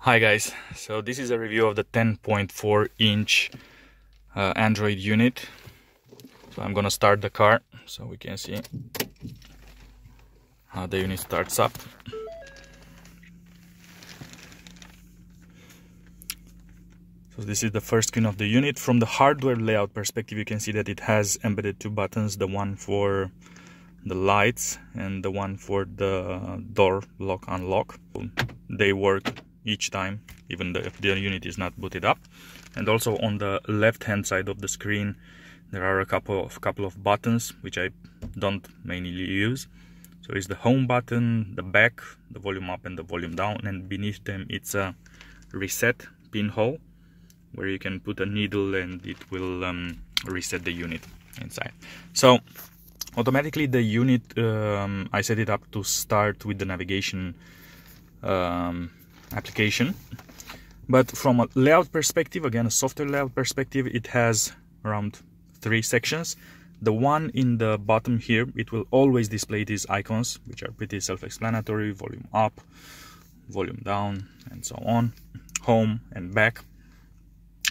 Hi guys, so this is a review of the 10.4 inch Android unit. So I'm gonna start the car so we can see how the unit starts up. So this is the first screen of the unit. From the hardware layout perspective, you can see that it has embedded two buttons, the one for the lights and the one for the door lock unlock. They work each time, even if the unit is not booted up. And also on the left hand side of the screen there are a couple of buttons which I don't mainly use. So it's the home button, the back, the volume up and the volume down, and beneath them it's a reset pinhole where you can put a needle and it will reset the unit inside. So automatically the unit, I set it up to start with the navigation application, but from a layout perspective, again a software layout perspective, it has around 3 sections. The one in the bottom here, it will always display these icons which are pretty self-explanatory: volume up, volume down, and so on, home and back.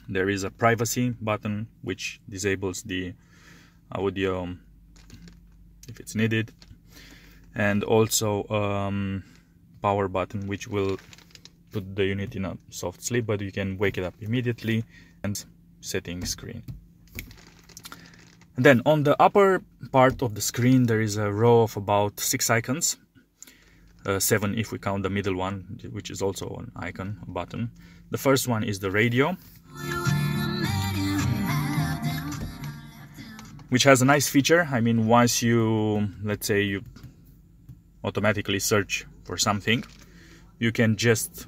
There is a privacy button which disables the audio if it's needed, and also power button which will put the unit in a soft sleep, but you can wake it up immediately, and setting screen. And then on the upper part of the screen there is a row of about 6 icons, 7 if we count the middle one, which is also an icon, a button. The first one is the radio, which has a nice feature. I mean, once you, let's say you automatically search for something, you can just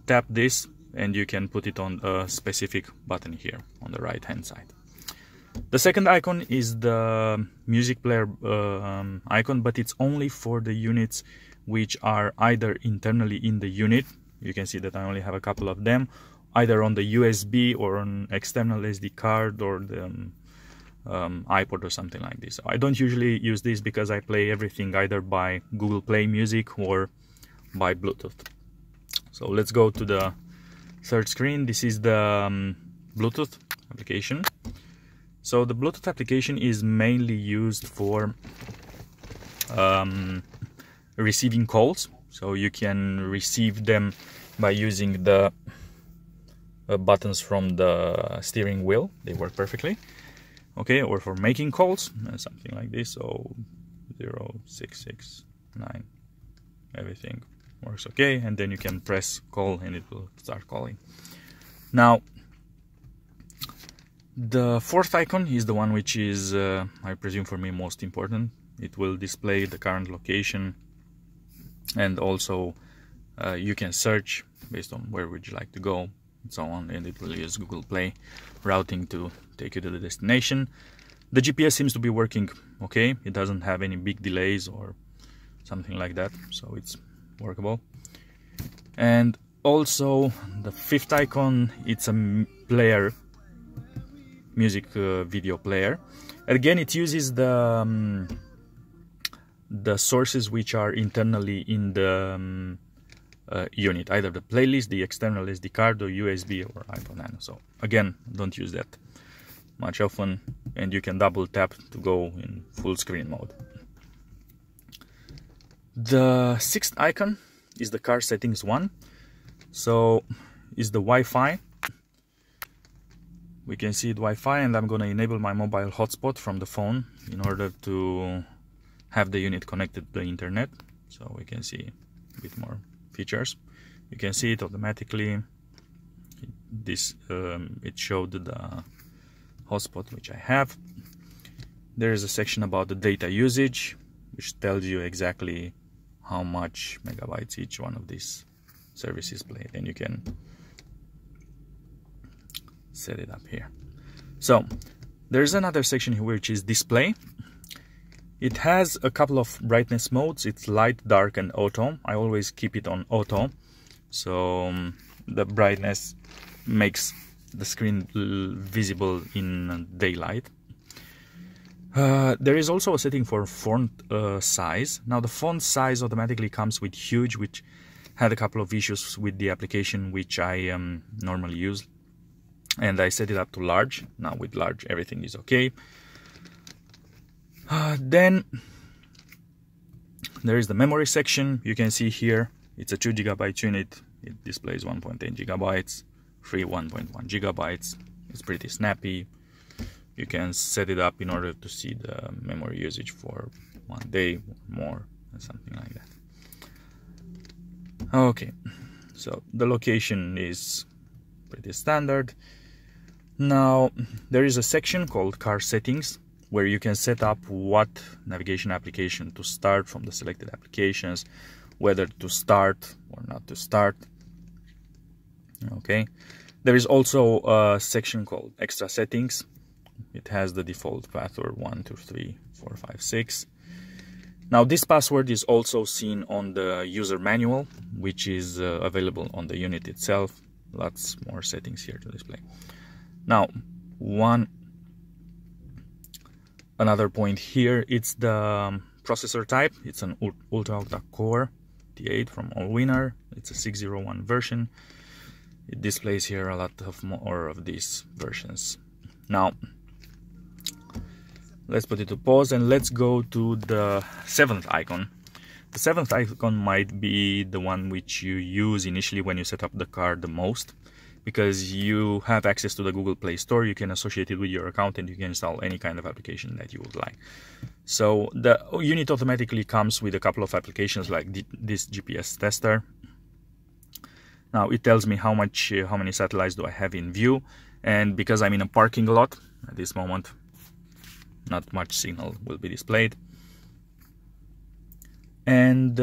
tap this and you can put it on a specific button here on the right hand side. The second icon is the music player icon, but it's only for the units which are either internally in the unit. You can see that I only have a couple of them, either on the USB or on external SD card or the iPod or something like this. So I don't usually use this because I play everything either by Google Play Music or by Bluetooth. So let's go to the third screen. This is the Bluetooth application. So the Bluetooth application is mainly used for receiving calls. So you can receive them by using the buttons from the steering wheel. They work perfectly. Okay, or for making calls, something like this. So 0669, everything works okay, and then you can press call and it will start calling. Now the fourth icon is the one which is I presume for me most important. It will display the current location, and also you can search based on where would you like to go and so on, and it will use Google Play routing to take you to the destination. The GPS seems to be working okay. It doesn't have any big delays or something like that, so it's workable. And also the fifth icon, it's a player, music video player. Again, it uses the sources which are internally in the unit, either the playlist, the external SD card, or USB or iPhone Nano. So again, don't use that much often, and you can double tap to go in full screen mode. The sixth icon is the car settings one. So is the Wi-Fi. We can see it Wi-Fi, and I'm going to enable my mobile hotspot from the phone in order to have the unit connected to the internet. So we can see a bit more features. You can see it automatically. It showed the hotspot which I have. There is a section about the data usage, which tells you exactly how much megabytes each one of these services play, and you can set it up here. So there's another section here which is display. It has a couple of brightness modes. It's light, dark, and auto. I always keep it on auto, so the brightness makes the screen visible in daylight. There is also a setting for font size. Now the font size automatically comes with huge, which had a couple of issues with the application which I normally use, and I set it up to large. Now with large everything is okay. Then there is the memory section. You can see here it's a 2 GB unit. It displays 1.8 GB, free 1.1 GB. It's pretty snappy. You can set it up in order to see the memory usage for 1 day or more, and something like that. Okay, so the location is pretty standard. Now there is a section called car settings, where you can set up what navigation application to start from the selected applications, whether to start or not to start. Okay, there is also a section called extra settings. It has the default password 1, 2, 3, 4, 5, 6. Now this password is also seen on the user manual, which is available on the unit itself. Lots more settings here to display. Now another point here, it's the processor type. It's an ultra core T8 from Alwinner. It's a 601 version. It displays here a lot of more of these versions. Now let's put it to pause and let's go to the 7th icon. The 7th icon might be the one which you use initially when you set up the car the most, because you have access to the Google Play Store. You can associate it with your account and you can install any kind of application that you would like. So the unit automatically comes with a couple of applications like this GPS tester. Now it tells me how many satellites do I have in view, and because I'm in a parking lot at this moment, not much signal will be displayed. And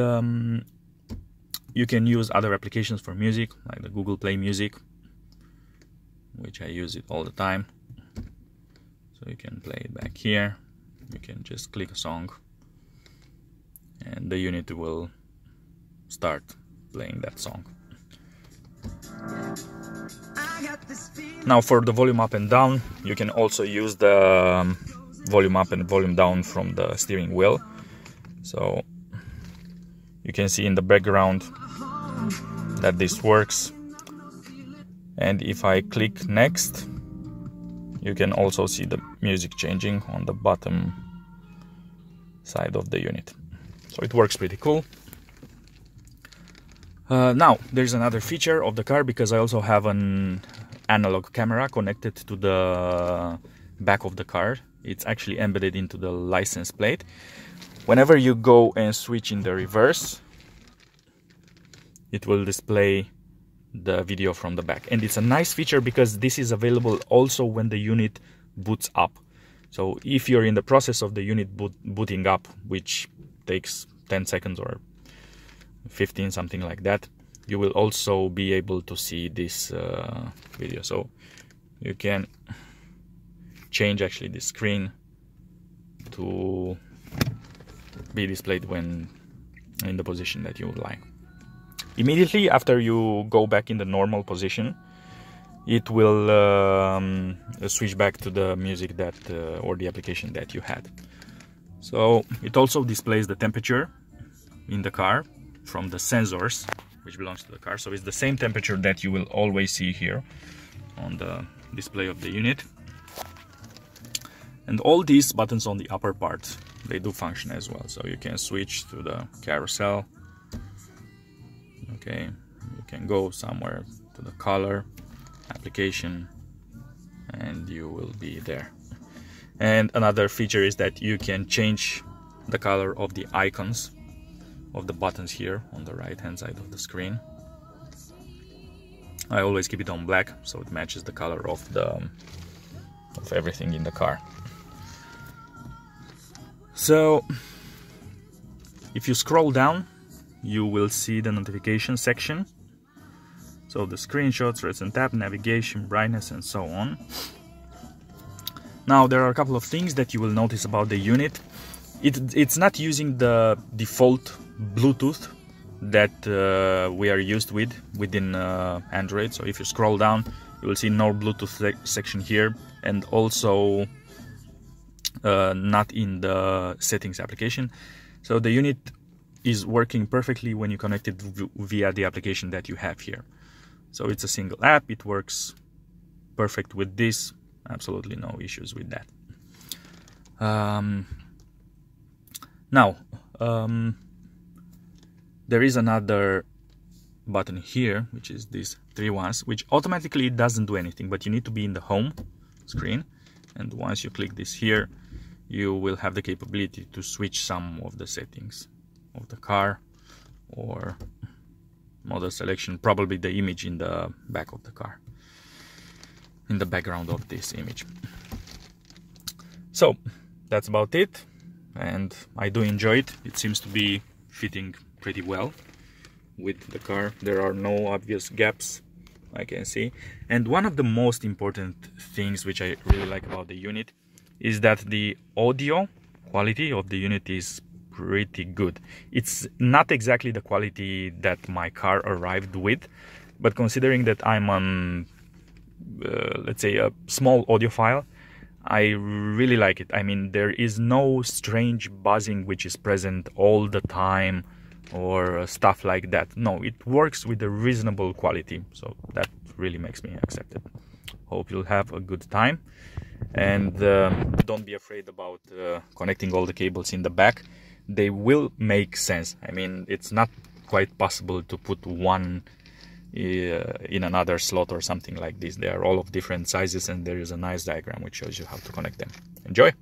you can use other applications for music, like the Google Play Music, which I use it all the time. So you can play it back here. You can just click a song and the unit will start playing that song. Now for the volume up and down, you can also use the volume up and volume down from the steering wheel. So you can see in the background that this works. And if I click next, you can also see the music changing on the bottom side of the unit. So it works pretty cool. Now there's another feature of the car, because I also have an analog camera connected to the back of the car. It's actually embedded into the license plate. Whenever you go and switch in the reverse, it will display the video from the back. And it's a nice feature because this is available also when the unit boots up. So if you're in the process of the unit booting up, which takes 10 seconds or 15, something like that, you will also be able to see this video. So you can change actually the screen to be displayed when in the position that you would like. Immediately after you go back in the normal position, it will switch back to the music that or the application that you had. So it also displays the temperature in the car from the sensors which belongs to the car. So it's the same temperature that you will always see here on the display of the unit. And all these buttons on the upper part, they do function as well. So you can switch to the carousel. Okay, you can go somewhere to the color application and you will be there. And another feature is that you can change the color of the icons of the buttons here on the right hand side of the screen. I always keep it on black so it matches the color of everything in the car. So if you scroll down, you will see the notification section. So the screenshots, recent tab, navigation, brightness, and so on. Now there are a couple of things that you will notice about the unit. It's not using the default Bluetooth that we are used with within Android. So if you scroll down, you will see no Bluetooth section here, and also not in the settings application. So the unit is working perfectly when you connect it via the application that you have here. So it's a single app, it works perfect with this, absolutely no issues with that. Now, there is another button here, which is these 3 ones, which automatically doesn't do anything, but you need to be in the home screen, and once you click this here, you will have the capability to switch some of the settings of the car or model selection, probably the image in the back of the car, in the background of this image. So that's about it, and I do enjoy it. It seems to be fitting pretty well with the car. There are no obvious gaps I can see, and one of the most important things which I really like about the unit is that the audio quality of the unit is pretty good. It's not exactly the quality that my car arrived with, but considering that I'm on let's say a small audiophile, I really like it. I mean, there is no strange buzzing which is present all the time or stuff like that. No, it works with a reasonable quality, so that really makes me accept it. Hope you'll have a good time, and don't be afraid about connecting all the cables in the back. They will make sense. I mean, it's not quite possible to put one in another slot or something like this. They are all of different sizes, and there is a nice diagram which shows you how to connect them. Enjoy!